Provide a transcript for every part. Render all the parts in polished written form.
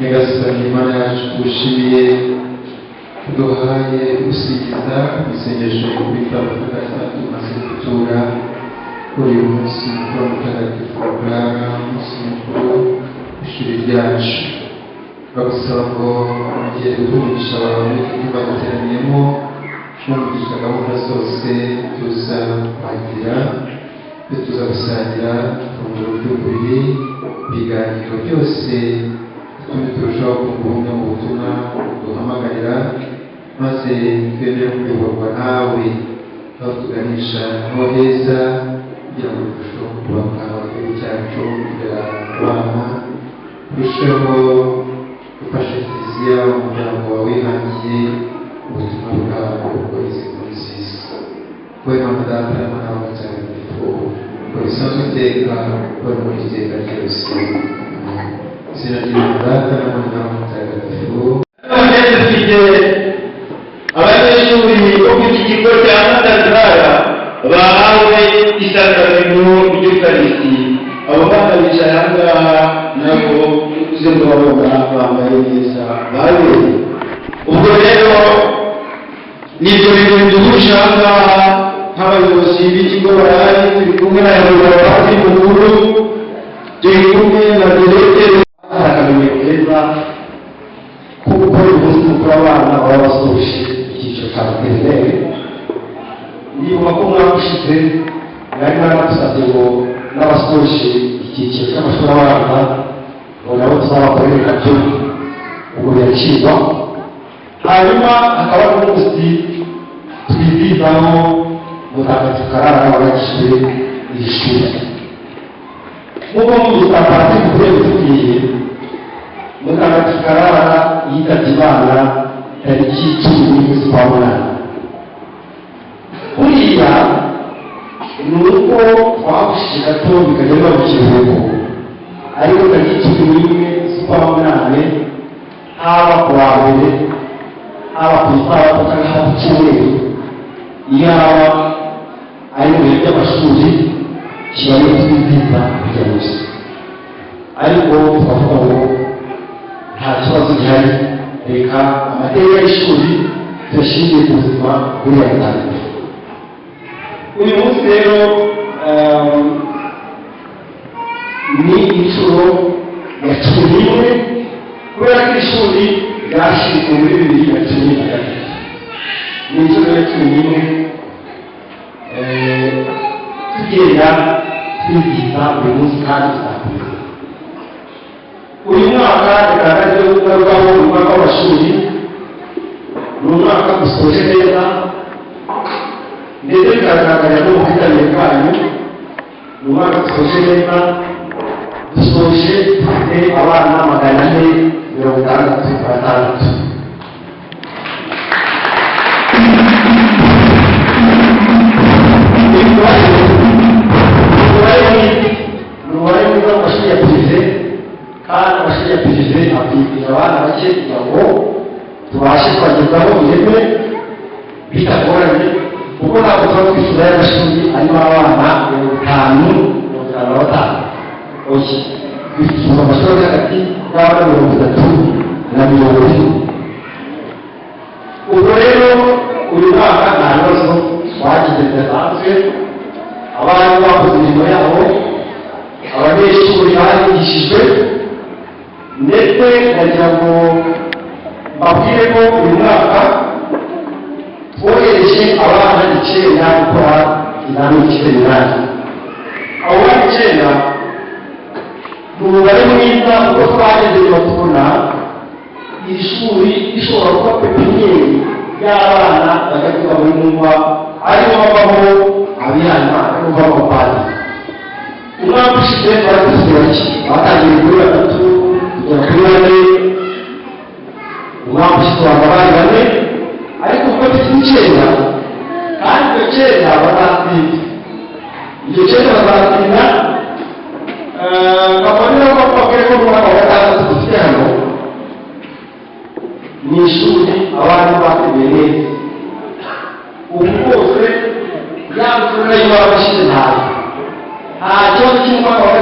nyagasani Imana yacu tugushimiye duhaye gusingiza isengesho y'ibitabo gatatu maze gutura kuri uyu munsi wa mutagatifu Bwana umunsi mukuru w'ishuri ryacu. Bagusaba ngo mugihe duhugisha abantu icyumba duteraniyemo twumvisha gahunda zose tuza kwakira tuza gusangira ifunguro ry'umubiri, ibiganiro byose bituma turushaho kubungabunga mu butumwa duhamagarira, maze twemere kuyoborwa nawe aho tuganisha aho heza kugira ngo turusheho kubaka igihugu cyacu imbere abana, turusheho gufasha kiliziya umuryango wawe wihangiye ubutumwa bwawe ukoze muri nziza. Wowe Mana Data n'Umwana w'Umutagatifu, ngo bisanzwe iteka bari muri iteka ryose. Izina ry'Imana Data n'Umwana w'Umutagatifu. None dufite abanyeshuri bo ku kigo cya Matazara bahawe isakaramentu ry'Ukarisi. Abo bana bicaye aha ngaha nabo uze kubabona bambaye neza babereye. Ubwo rero nibyo bintu biduhuje aha ngaha nk'abayobozi b'ikigo barahari, turi kumwe n'abayobozi mukuru, turi kumwe na diregiteri akamenya keza ko gukora umunsi mukuru w'abana baba basoje icyiciro cya materineri. Nibuka ko umwaka ushize nari naradusabye ngo n'abasoje icyiciro cy'amashuri abanza ngo nabo tuzabakorere nabyo ubwo biracibwa. Hanyuma hakaba n'umunsi twizihizaho Mutagatifu Karara wabakijwe iri shuri. Nk'uko muzi Padiri Mukuru yabitubwiye, Mutagatifu Karara yitabye Imana tariki 10 z'ukwa munani. Buriya ni uko twahushije gato bikagenda mu kiruhuko, ariko tariki 11 z'ukwa munani haba ku wa mbere haba ku isabato cyangwa haba ku cyumweru, yaba ari mu bihe by'amashuri kiba ari twizihiza kujya gusa. Ariko tukavuga ngo nta kibazo gihari, reka amateka y'ishuri tuyashingiye ku buzima buriya butandukanye. Uyu munsi rero ni inshuro ya 11 kubera ko ishuri ryashinzwe muri 2013. Ni inshuro ya 11 tugenda twizihiza buri munsi kandi tuzakomeza. Uyu mwaka bigaragaje gukorwaho umwaka w'amashuri, ni umwaka dusoje neza ndetse bikagaragarira no mu bwitabire bwanyu. Ni umwaka dusoje neza, dusoje dufite abana 466. Umubare mwiza w'amashuri ya pirive, kandi amashuri ya pirive akwigisha abana bake kugira ngo tubashe kubagezaho ireme bitagoranye, kuko ntabwo tuba twifuza y'amashuri arimo abana 555. Oya, twifuza amashuri ari hagati y'abana 30 na 40. Ubwo rero uyu mwaka nta bibazo twagize bidasanzwe, abana bakoze imirimo yabo, abanyeshuri barigishijwe, ndetse nagira ngo mbabwire ko uyu mwaka twohereje abana 9 gukora inama y'ikiteraniro. Abo bana 9 ni umubare mwiza kuko twageze tubona iri shuri rishobora kuba pepiniyeri y'abana bagaruka muri Mumba, ariho bavamo abihana ariho bavamo abapadiri. Umwaka ushize baradusize bake, batangiye kuri 3 kugera kuri 4. Umwaka ushize bari 4, ariko kuko dufite 9 kandi icyo 9 bazatsinda. Icyo 9 bazatsinda kabonera ko bakwiye ko umwaka wa 6 dufite hano ni ishuri abantu bateguye neza. Ubu bwose yabukuru y'abashize ntayo, nta kibazo cy'umwaka wa 6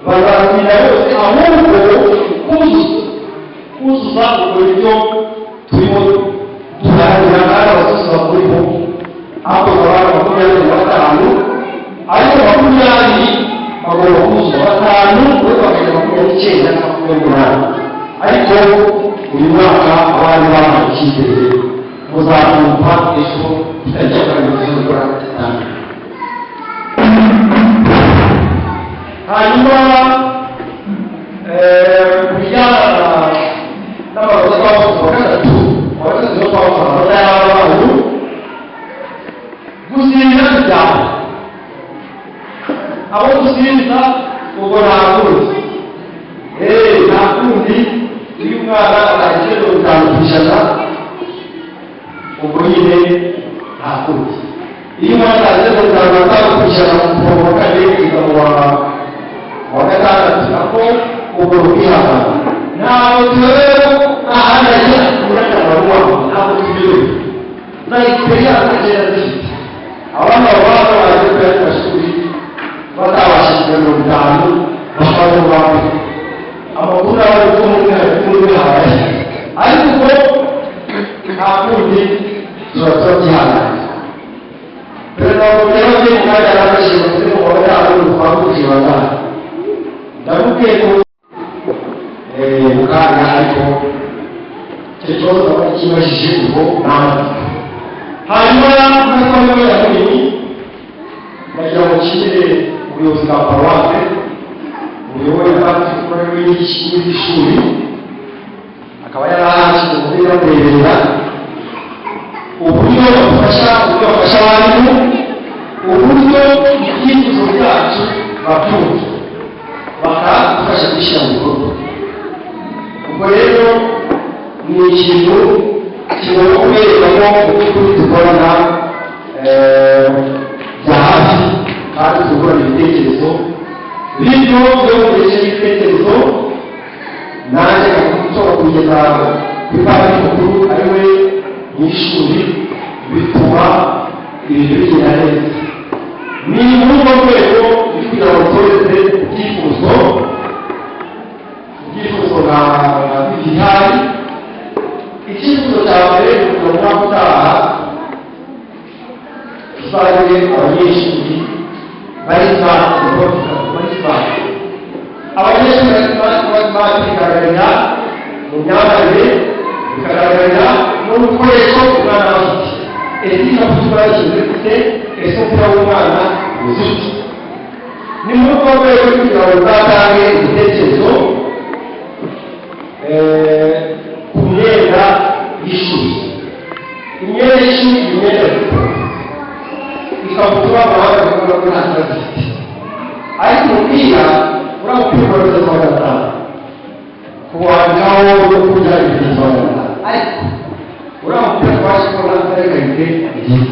bazatsinda bose, ahubwo buryo turimo tuganira kandi abasozi bakuriho hakorwa abana 25 ariko 20 bagomba kuzuza 5 we bakajya 29 na 28 ariko uyu mwaka abana bahawe icyizere muzakumva ejo tutajya gukora cyane. Hanyuma bijyana n'abakozi b'abakozi wa gatatu yo kwamamaza amata y'abantu gusinza cyane abo gusinza ubwo ntakundi ntakundi iyo umwana agiye 5% ubwo nyine ntakundi iyo umwana agiye 5% mu kane ikamuha wa gatandatu nako ubwo rwihangana ntabwo turebe ahandi agira kurakabarwa ntabwo tubiyobe na experience agera dufite abana baba baje kuri amashuri batabashije 50 bashaka kubaho amakuru aba ari kumwe habaye ariko ubwo ntakundi turabyihangana perezida wa komisiyo y'umwanya yarabashije muri mu wa gatanu twakurikije abana ndamubwiye ko mukanya ariko icyo kibazo aba kibajije ubwo ntabwo hanyuma n'akwamamaza y'amunini nagira ngo nshimire ubuyobozi bwa paruwase ubuyobozi bw'iri shuri akaba yarahashyize mu buryo bw'amureberera uburyo bafasha abarimu uburyo ibyifuzo byacu babyumva bakadufasha gushyira mu bikorwa. Ubwo rero ni ikintu kigomba kuberekamo mu by'ukuri dukorana bya hafi kandi dukorana ibitekerezo bityo byo gukoresha ibitekerezo nanjye nshobora kugeza kuri padiri mukuru ari we nyishuri bituma ibintu bigenda neza. Ni muri urwo rwego kugira ngo tuweze ibyifuzo bihari. Icyifuzo cya mbere ni ukugira ngo utaha tuzagire abanyeshuri bari smart abanyeshuri bari smart bikagaragarira mu myambarire bikagaragarira no mu bikoresho umwana afite. Ese ikabutura yashyize gute? Ese umupira w'umwana uzute? Ni muri urwo rwego kugira ngo uzatange ibitekerezo ku myenda y'ishuri. Imyenda y'ishuri ni imyenda y'isiporo, ikabutura amahanga kuko nta kibazo ifite, ariko umupira uramupira umaze kugaragara kuwandikaho no kurya ibintu kugaragara, ariko uramupira twaje kubona akarekarite igihe.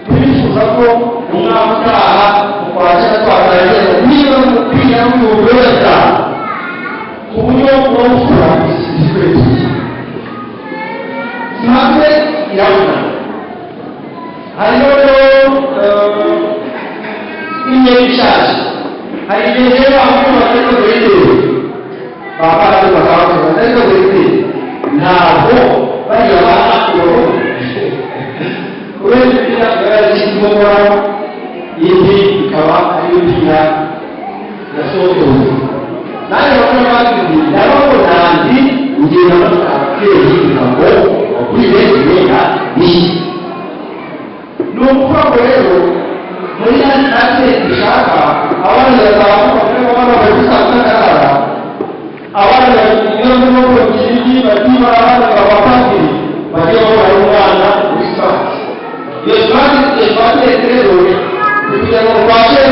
Turifuza ko umwaka utaha ukwakira twatangiza niba umupira w'ibihumbi bitanu ku buryo bwo gukora ibikoresho maze irabona. Hariho rero imyenda ishaje, hari igihe rero aho bateka burindire baba bakaba bateka burindire ntabwo bariya bana ubu kubera imipira y'ikigomora indi ikaba ari imipira yasohowe. Nanjye bakora bagize ndabona nanjye ngenda ababyeyi kugira ngo bagurire imyenda mishya. Ni ukuvuga ngo rero muri natwe dushaka abana bazamuka kuri abana bari gusangarara abana bagiye mu kinigi bati barabana babapadiri bagiye babona umwana uri smart. Iyo smart rero kugira ngo babashe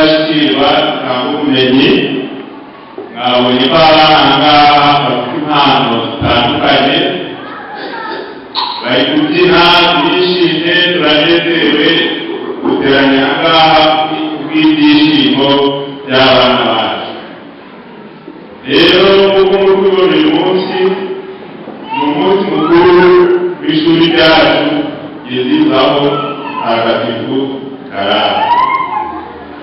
birashikirwa cyangwa ubumenyi mwabonye ko abana bafite impano zitandukanye bari kubyina bishimye turanezerewe guteranya ahangaha kubw'ibyishimo by'abana bacu. Rero nk'uko muri kubibona uyu munsi ni umunsi mukuru w'ishuri ryacu ryizihizaho Ntagatifu Karara.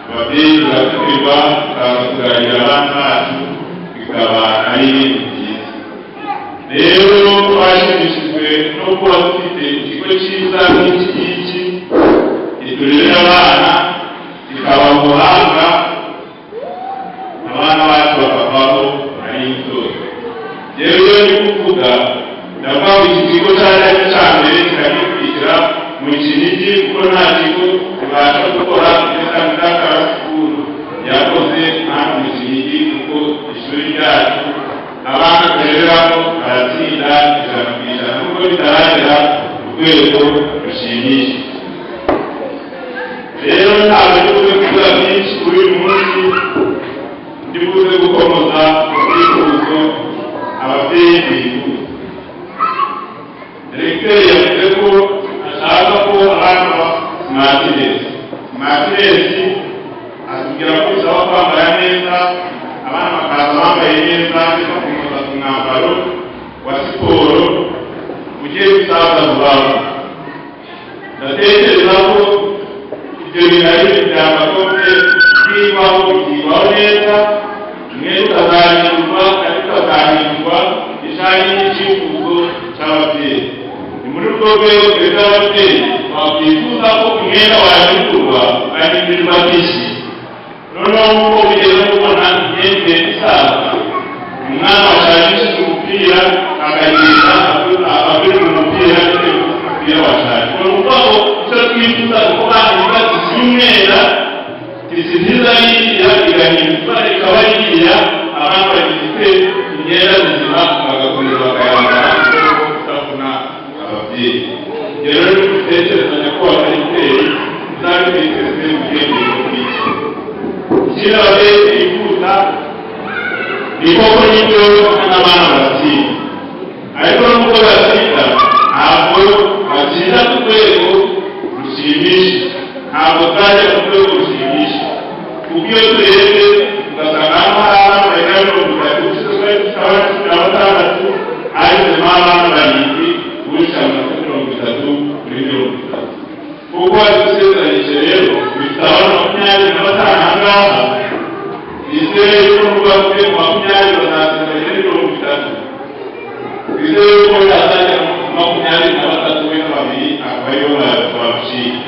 Ababyeyi tugatumirwa tukaza kuganira abana bacu bikaba ari ibintu byiza. Rero twashimishijwe no kuba dufite ikigo cyiza nk'iki ngiki giturera abana kikaba mu buhanga abana bacu bakavaho ari inzozi. Rero iyo ndi kuvuga ndavuga ngo iki kigo cyari cya mbere kiragikurikira mu Kinigi kuko nta kigo kibasha gukora ibyo Sangara School yakoze hano mu Kinigi kuko ishuri ryacu abana turereramo baratsinda ijana ku ijana nubwo bitaragera ku rwego rushimishije. Rero ntabwo ndi buze kuvuga byinshi kuri uyu munsi, ndi buze gukomoza ubwifuzo ababyeyi bifuza. Directeur yavuze ko ashaka ko abana smartness atubwira ko bisaba kwambara neza, abana bakaza bambaye neza ndetse bakomoza ku mwambaro wa siporo ugiye gusaza vuba. Ndatekereza ko ibyo bintu ari ibintu byakagombye kwigwaho bikigwaho neza, mwese ukazahindurwa kandi ukazahindurwa bijanye n'icyifuzo cy'ababyeyi. Ni muri urwo rwego twebwe ababyeyi twakwifuza ko umwenda wahindurwa ugahindurirwa byinshi. Noneho nk'uko bigeze kubona imyenda isaza, umwana washakishije umupira akagenda agurira umupira ndetse n'umupira washaje. Ni ukuvuga ngo icyo twifuza kuko bahinduka tisi y'umwenda, tisi nziza yiriya igahindurwa ikaba yiriya, abana bagifite imyenda mizima bagakomeza bakayambara kutavuna ababyeyi. Rero ni gutekereza nyakubahwa Directeur uzabitekereze mu bwenge bw'iki. Ikindi ababyeyi bifuza ni koko n'ibyo n'abana baratsinda, ariko n'ubwo batsinda ntabwo batsinda ku rwego rushimishije, ntabwo twajya ku rwego rushimishije kuko iyo turebye ugasanga hano hari abana barenga 30 ariko abana barindwi kurusha amanota 30 kuri 30. Kuko dusezeranyije rero bitaba 25 ahangaha, bizeye yuko n'ubwabwe 20 bazasezeranye 30, bizeye yuko yazajya 23 we n'ababiri akaba aribo babishika.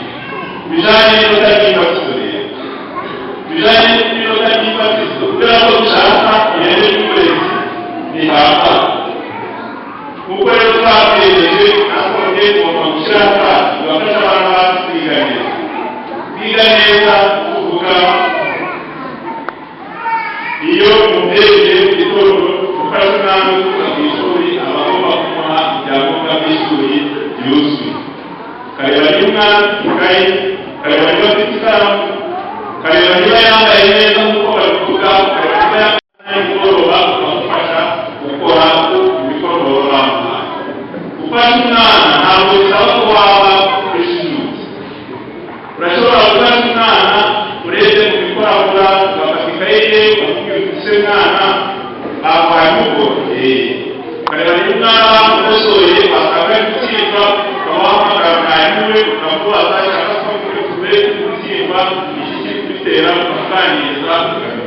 Bijanye n'inota ry'imfatizo rero, bijanye n'inota ry'imfatizo kubera ko dushaka ireme ry'uburezi rihabwa. Kuko rero twabyemeje natwe tugomba gushyira hasi tugafasha abana bacu kwiga neza. Kwiga neza tuvuga iyo umubyeyi mu gitondo ufashe umwana utuka ku ishuri aba agomba kumuha ibyangombwa by'ishuri byuzuye. Kareba niba umwana afite ikayi, kareba niba afite ikaramu, kareba niba yambaye neza nk'uko babivuga, kareba niba yambaye nimugoroba ukamufasha gukora imikoro bamuhaye. Gufasha umwana ntabwo bisaba ko waba ushinzwe. Urashobora gufasha umwana ureze mu bikoragura ugafata ikayi ye ukamubwira uti se mwana baguhaye umugoro, kareba niba umwana bamukosoye asanga gutsindwa ukamuhamagara mwarimu we ukamubaza cyangwa se ukamubwira gutsindwa iki kiri kubitera ukamuganiriza ukamenya.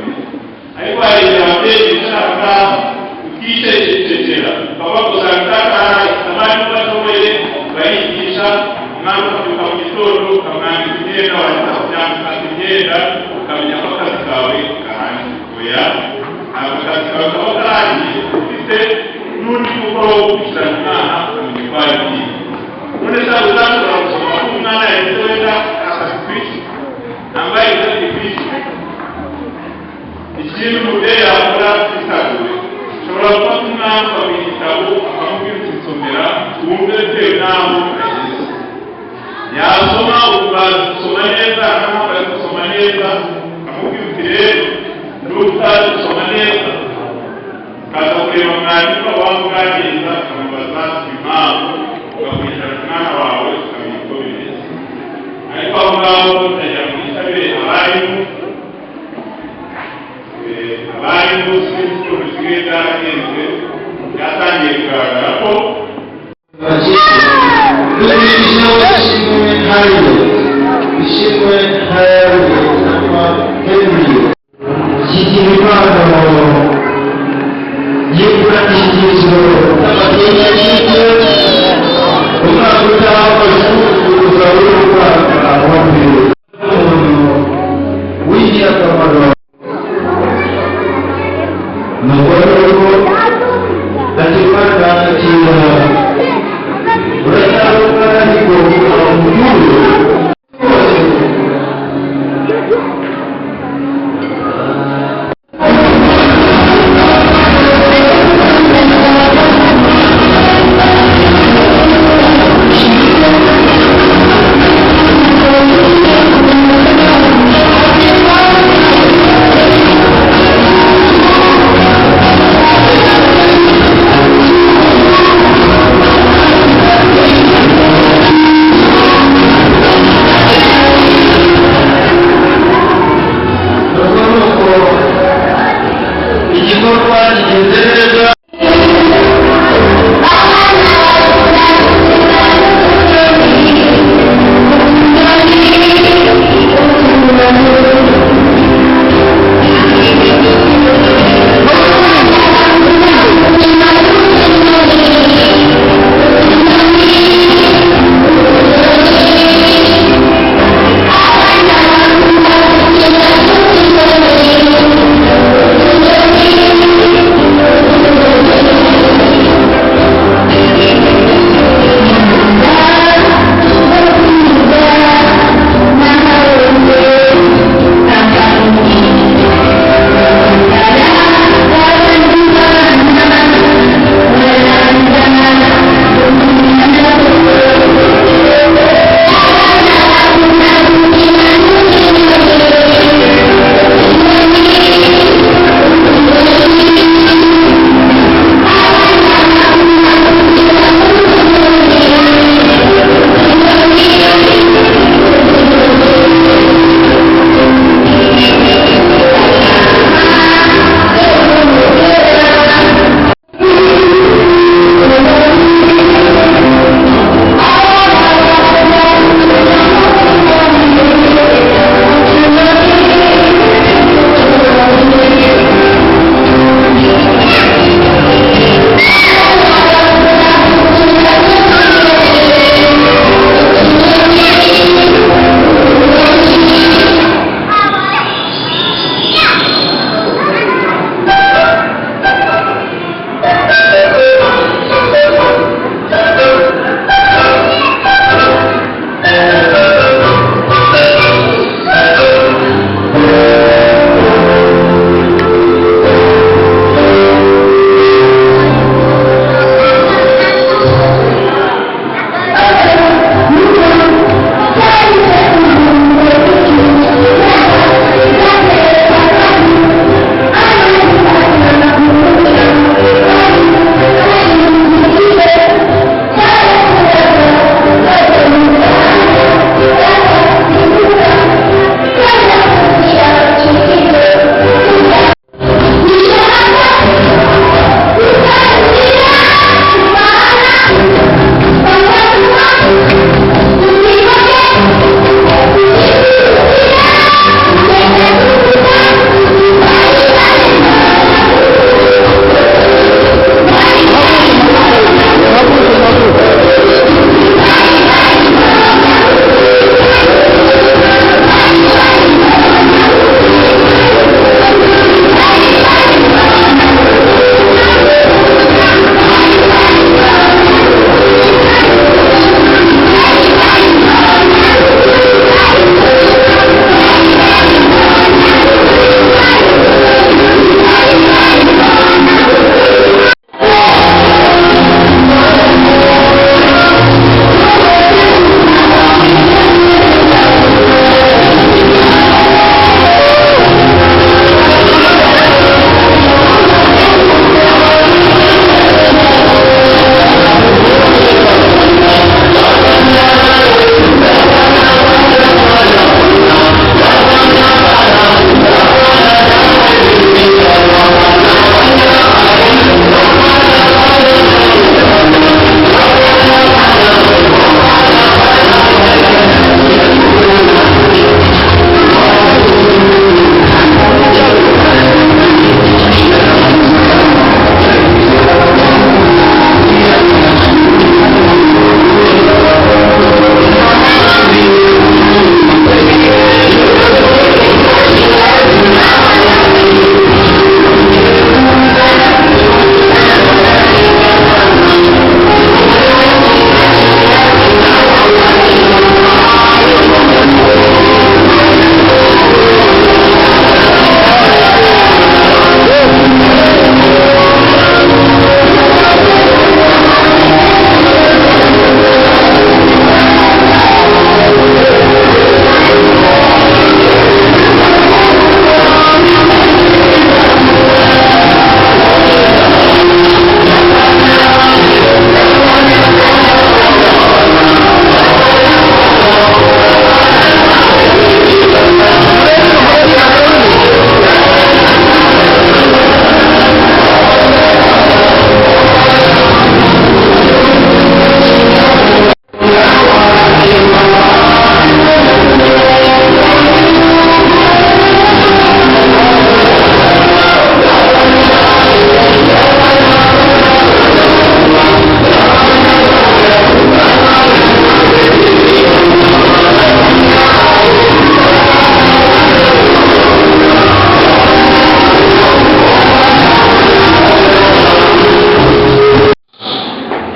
Ariko hari igihe ababyeyi bishaka ukicecekera ukabakoza bitakara abandi bashoboye bayigisha umwana ukabyuka mu gitondo ukamwandika imyenda wahita kubyandika imyenda ukamenya ko akazi kawe karangiye. Ako kazi kawe kaba karangiye ufite n'undi mukoro wo gukurikirana umwana ukamenya uko ari bwiza. None se uzashobora gusoma ko umwana yahise wenda akazi kwishyura nambaye akazi kwishyura. Ikindi umubyeyi yakora bisaguye, ushobora gufata umwana ukamuha igitabo ukamubwira uti nsomera wumve bitewe n'aho ageze. Yasoma ugasoma neza, nawe ugasoma neza, umwandiko wamuganiriza ukamubaza impamvu ugakwicara umwana wawe ukamenya uko bimeze ariko aho ngaho utajya mu gitabire abarimu sinzi uko bisigaye byaragenze byatangiye kugaragara ko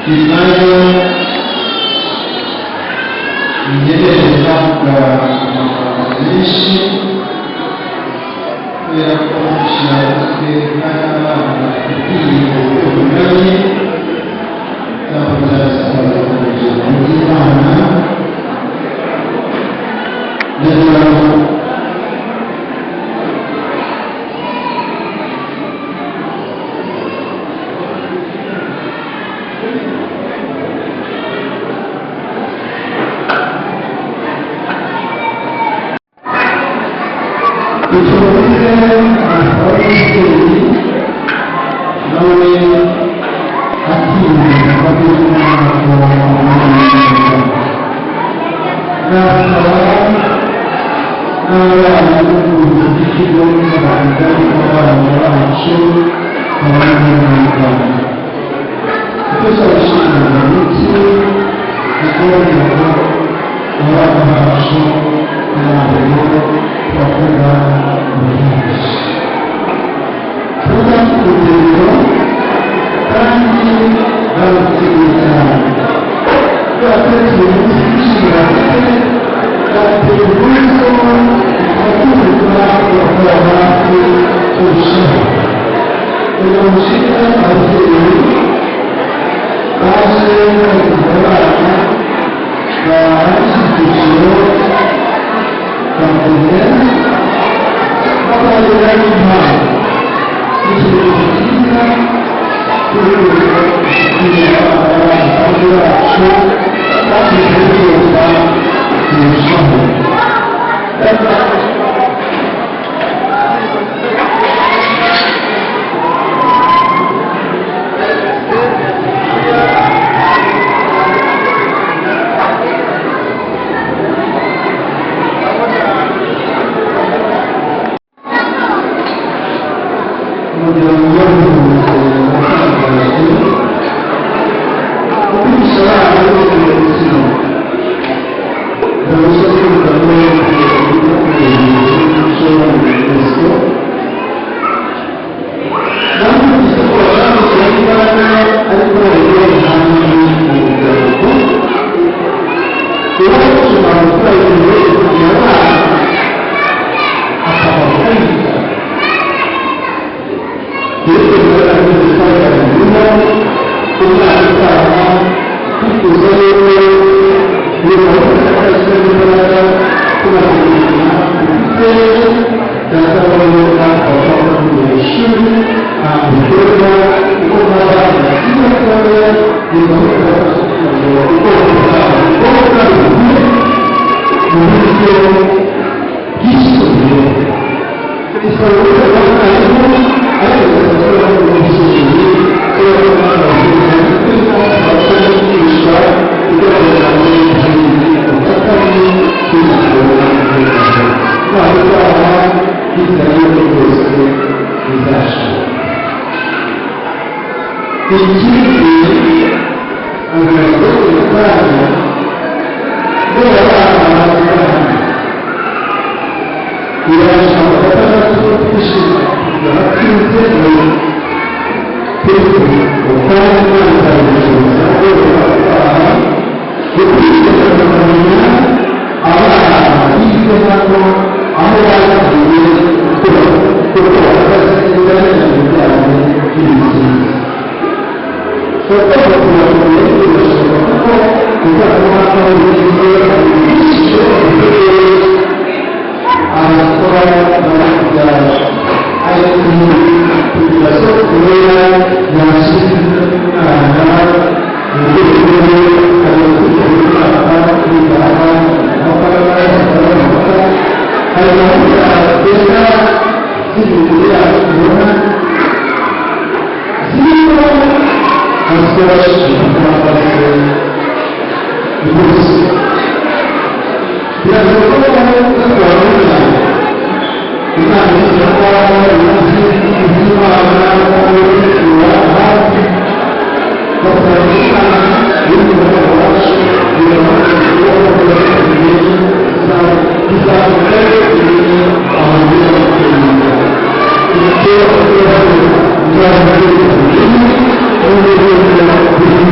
Imana inyemerera amagambo menshi kubera ko dushyira n'abana bakwiye ubumenyi n'abazasaba Imana n'abantu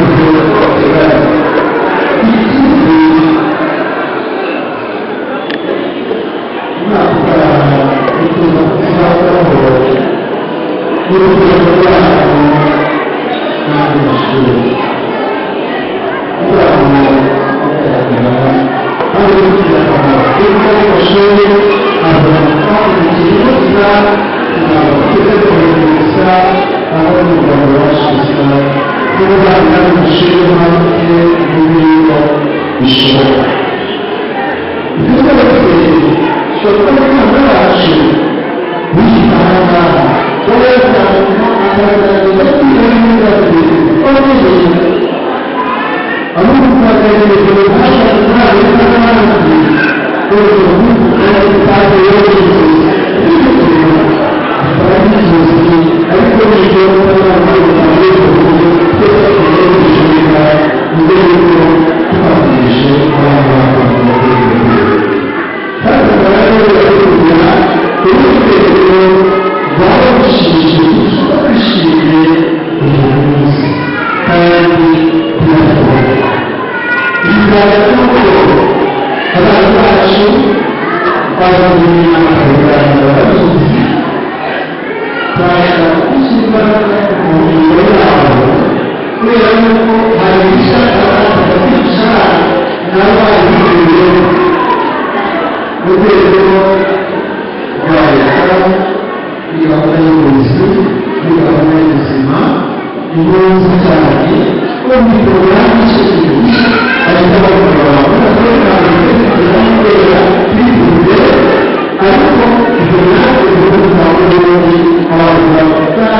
Thank you. n'urugendo rwabo n'abanyeshuri kugira ngo bagaragara kandi kugira akamaro k'ibyo amashuri avuga ikintu kiza kiza kumenyesha aho umugabo washize kuba n'amashuri make n'ibintu bishoboka ibyo byose bishobora kuba yacu bishimana wenda akagaragaza kwihangira ukomeye ahubwo akagaragaza ububasha bwawe n'abandi bose bamukunda kandi yoroheje akaba yifuza ariko n'ibyo n'abandi bagiye kuvuga twese tugiye gushimira mbere y'uko tubamenyeshe abana kandi barabona kugira urugendo rwabashije bishimiye uyu munsi kandi tunakora bigaragara ko abana bacu bazanye amafaranga babizi bashaka gushyira mu mirimo yabo kubera yuko hari ibishaka bakabica n'abandi mu rwego rwa leta muri gahunda y'uburezi muri gahunda y'ubuzima ni nziza cyane ko muri porogaramu y'ishuri bahita bakora bakagaragaza kubera bivuze ariko ibyo ntabwo bivuze ntabwo bivuze abantu bakora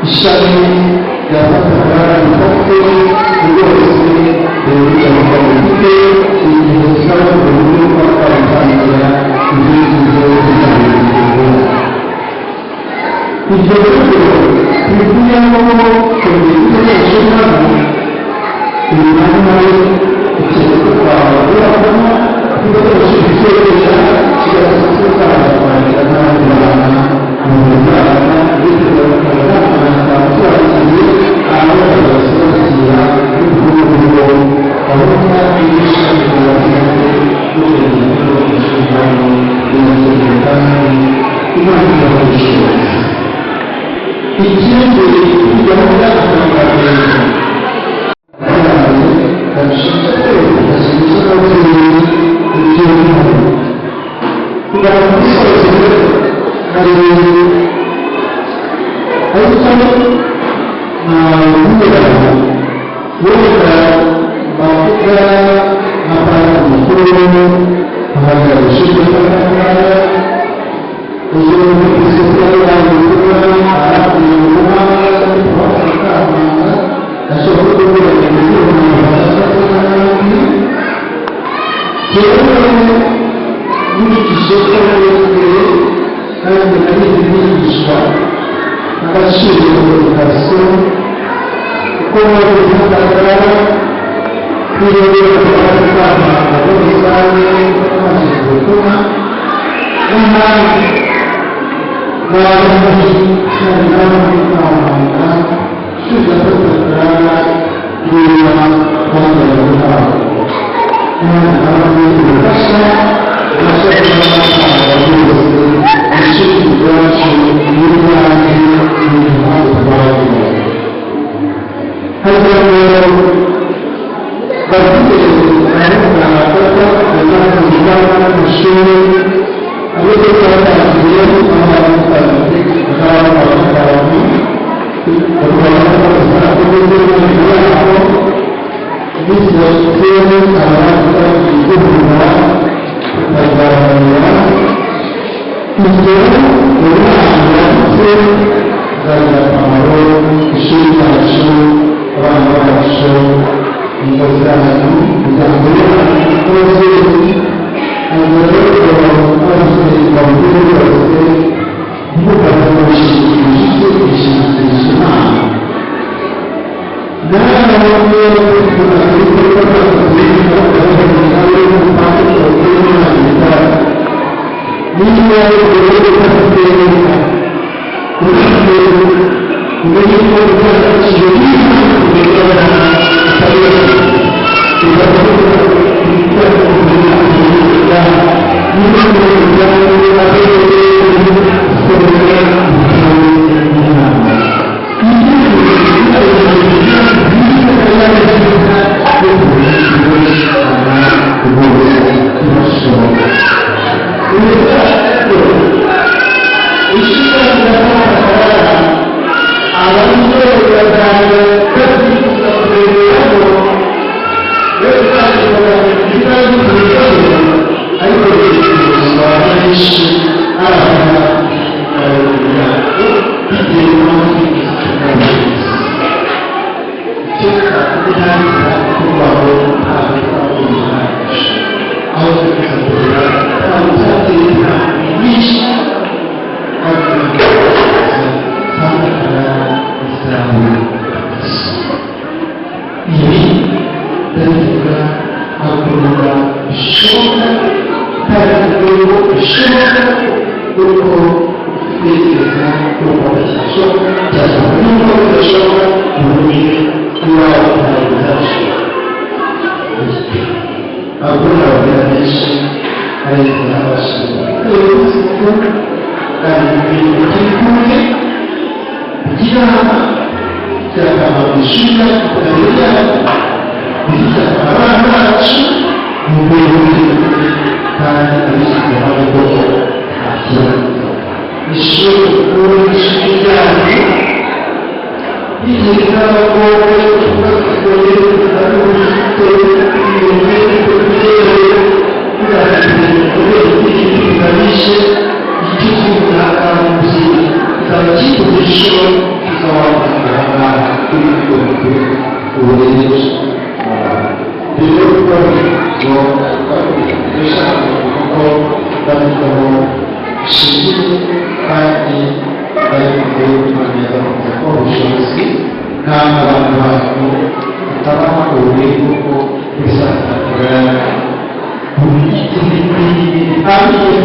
ishami ryafataga ibifate rwose rikaba rifite igihe gisaba uburyo bwo kwatangira ibyerekezo by'iterambere. Ibyo rero bikubiyemo kongera ibikoresho byabo imyanya ikintu twabona ibikoresho bikeya kigasaba kwandika n'abandi bana mu Rwanda ndetse bakaba abaturage aho basohokera n'uburyo abona ibishami by'abaturage n'uburyo bw'inshingano bw'inzego kandi imana ikabashoboza ikindi gahunda y'iterambere kabishinzwe gashinzwe n'ababyeyi iby'umwana kugira ngo bisoze hari ariko wenda bavuga nk'abantu bakuru ahantu bashinzwe n'abana uyu ni isoko y'abana arakuye umuhanda w'amafaranga ashobora kuba yagiye mu n'abandi rero muri iki soko rero kandi ari ibigishwa agaciro k'ubutasi uko wari uhagarara kwirebera abana abo bisanzwe bamaze gukura n'ahandi bari cyane n'abandi kwamamaza ushinzwe kugaragara niba bambaye ubwabo n'abandi ubufasha bashobora kuba bose abashinzwe ubwacu n'ibyanjye n'ibihano twagira hano rero bafite abana bafata abana n'amashuri abo twatangiye abantu batandukanye bakaba batanu bakaba batandukanye yabo bityo rero abana b'igihumura bakaganira ibyo umwana ndetse zagira akamaro ishuri ryacu abana bacu ingo zacu imiryango yacu n'ababyeyi ababyeyi babiri bose ntibukabashishije gushishikariza imana nawe rero tunabikorwa n'ababyeyi b'abagabo n'abandi b'abana niba rero bafite urugero Amin.